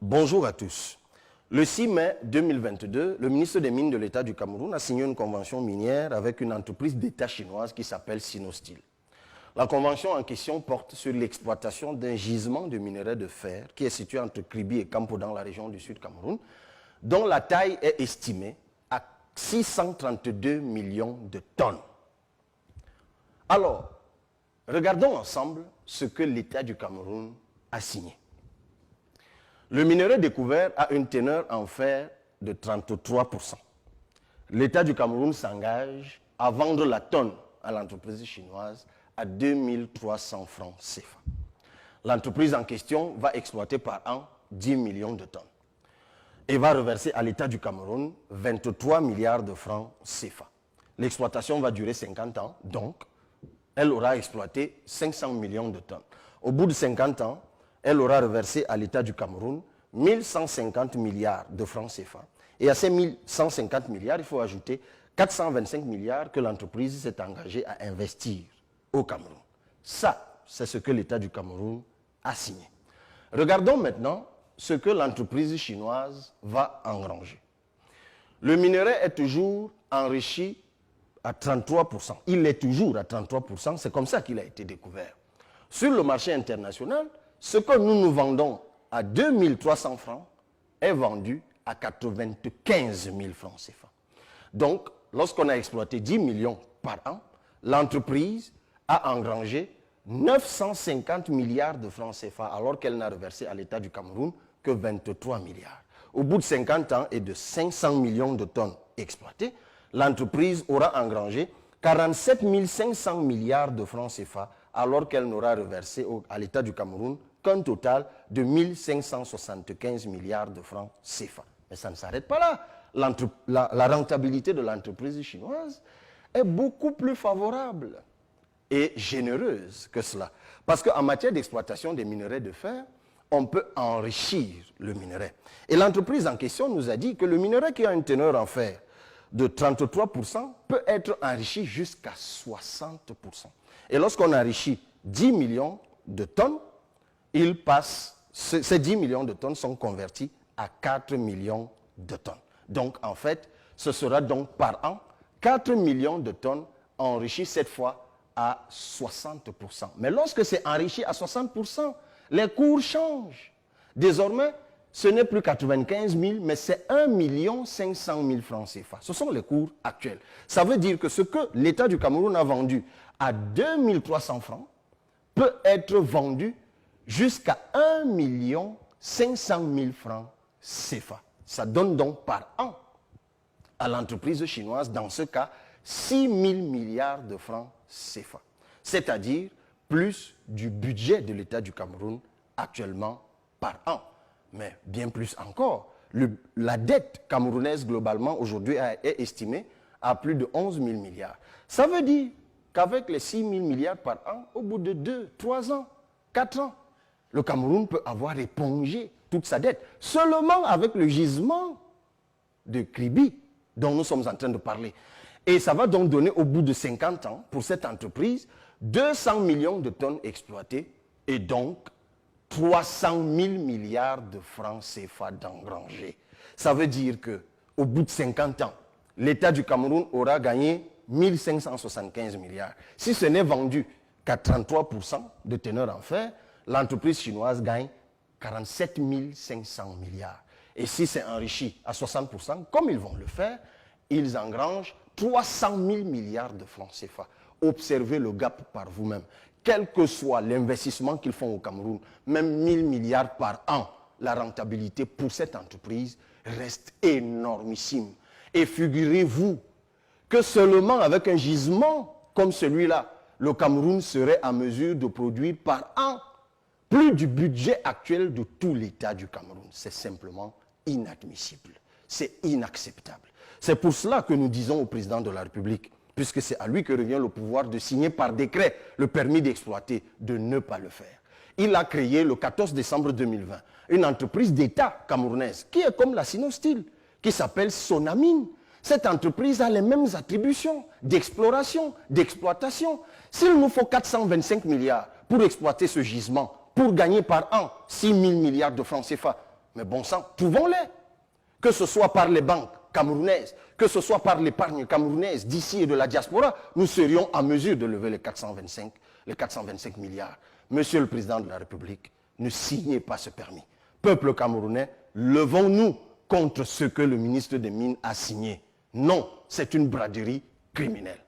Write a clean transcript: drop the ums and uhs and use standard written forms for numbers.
Bonjour à tous. Le 6 mai 2022, le ministre des Mines de l'État du Cameroun a signé une convention minière avec une entreprise d'État chinoise qui s'appelle Sinosteel. La convention en question porte sur l'exploitation d'un gisement de minerai de fer qui est situé entre Kribi et Kampo dans la région du Sud Cameroun, dont la taille est estimée à 632 millions de tonnes. Alors, regardons ensemble ce que l'État du Cameroun a signé. Le minerai découvert a une teneur en fer de 33%. L'État du Cameroun s'engage à vendre la tonne à l'entreprise chinoise à 2300 francs CFA. L'entreprise en question va exploiter par an 10 millions de tonnes et va reverser à l'État du Cameroun 23 milliards de francs CFA. L'exploitation va durer 50 ans, donc elle aura exploité 500 millions de tonnes. Au bout de 50 ans, elle aura reversé à l'État du Cameroun 1150 milliards de francs CFA. Et à ces 1150 milliards, il faut ajouter 425 milliards que l'entreprise s'est engagée à investir au Cameroun. Ça, c'est ce que l'État du Cameroun a signé. Regardons maintenant ce que l'entreprise chinoise va engranger. Le minerai est toujours enrichi à 33%. Il est toujours à 33%, c'est comme ça qu'il a été découvert. Sur le marché international, ce que nous vendons à 2300 francs est vendu à 95 000 francs CFA. Donc, lorsqu'on a exploité 10 millions par an, l'entreprise a engrangé 950 milliards de francs CFA alors qu'elle n'a reversé à l'État du Cameroun que 23 milliards. Au bout de 50 ans et de 500 millions de tonnes exploitées, l'entreprise aura engrangé 47 500 milliards de francs CFA alors qu'elle n'aura reversé à l'État du Cameroun qu'un total de 1575 milliards de francs CFA. Mais ça ne s'arrête pas là. La rentabilité de l'entreprise chinoise est beaucoup plus favorable et généreuse que cela. Parce qu'en matière d'exploitation des minerais de fer, on peut enrichir le minerai. Et l'entreprise en question nous a dit que le minerai qui a une teneur en fer de 33% peut être enrichi jusqu'à 60%. Et lorsqu'on enrichit 10 millions de tonnes, ces 10 millions de tonnes sont convertis à 4 millions de tonnes. Donc, en fait, ce sera donc par an 4 millions de tonnes enrichies cette fois à 60%. Mais lorsque c'est enrichi à 60%, les cours changent. Désormais, ce n'est plus 95 000, mais c'est 1 500 000 francs CFA. Ce sont les cours actuels. Ça veut dire que ce que l'État du Cameroun a vendu à 2300 francs peut être vendu jusqu'à 1 500 000 francs CFA. Ça donne donc par an à l'entreprise chinoise, dans ce cas, 6 000 milliards de francs CFA. C'est-à-dire plus du budget de l'État du Cameroun actuellement par an. Mais bien plus encore, la dette camerounaise globalement aujourd'hui est estimée à plus de 11 000 milliards. Ça veut dire qu'avec les 6 000 milliards par an, au bout de 2, 3 ans, 4 ans, le Cameroun peut avoir épongé toute sa dette. Seulement avec le gisement de Kribi dont nous sommes en train de parler. Et ça va donc donner au bout de 50 ans, pour cette entreprise, 200 millions de tonnes exploitées et donc 300 000 milliards de francs CFA d'engranger. Ça veut dire qu'au bout de 50 ans, l'État du Cameroun aura gagné 1575 milliards. Si ce n'est vendu qu'à 33% de teneur en fer, l'entreprise chinoise gagne 47 500 milliards. Et si c'est enrichi à 60%, comme ils vont le faire, ils engrangent 300 000 milliards de francs CFA. Observez le gap par vous-même. Quel que soit l'investissement qu'ils font au Cameroun, même 1000 milliards par an, la rentabilité pour cette entreprise reste énormissime. Et figurez-vous que seulement avec un gisement comme celui-là, le Cameroun serait à mesure de produire par an plus du budget actuel de tout l'État du Cameroun. C'est simplement inadmissible. C'est inacceptable. C'est pour cela que nous disons au président de la République, puisque c'est à lui que revient le pouvoir de signer par décret le permis d'exploiter, de ne pas le faire. Il a créé le 14 décembre 2020 une entreprise d'État camerounaise qui est comme la Sinosteel, qui s'appelle Sonamine. Cette entreprise a les mêmes attributions d'exploration, d'exploitation. S'il nous faut 425 milliards pour exploiter ce gisement, pour gagner par an 6 000 milliards de francs CFA, Mais bon sang, trouvons-les. Que ce soit par les banques camerounaises, que ce soit par l'épargne camerounaise d'ici et de la diaspora, nous serions en mesure de lever les 425 milliards. Monsieur le Président de la République, ne signez pas ce permis. Peuple camerounais, levons-nous contre ce que le ministre des Mines a signé. Non, c'est une braderie criminelle.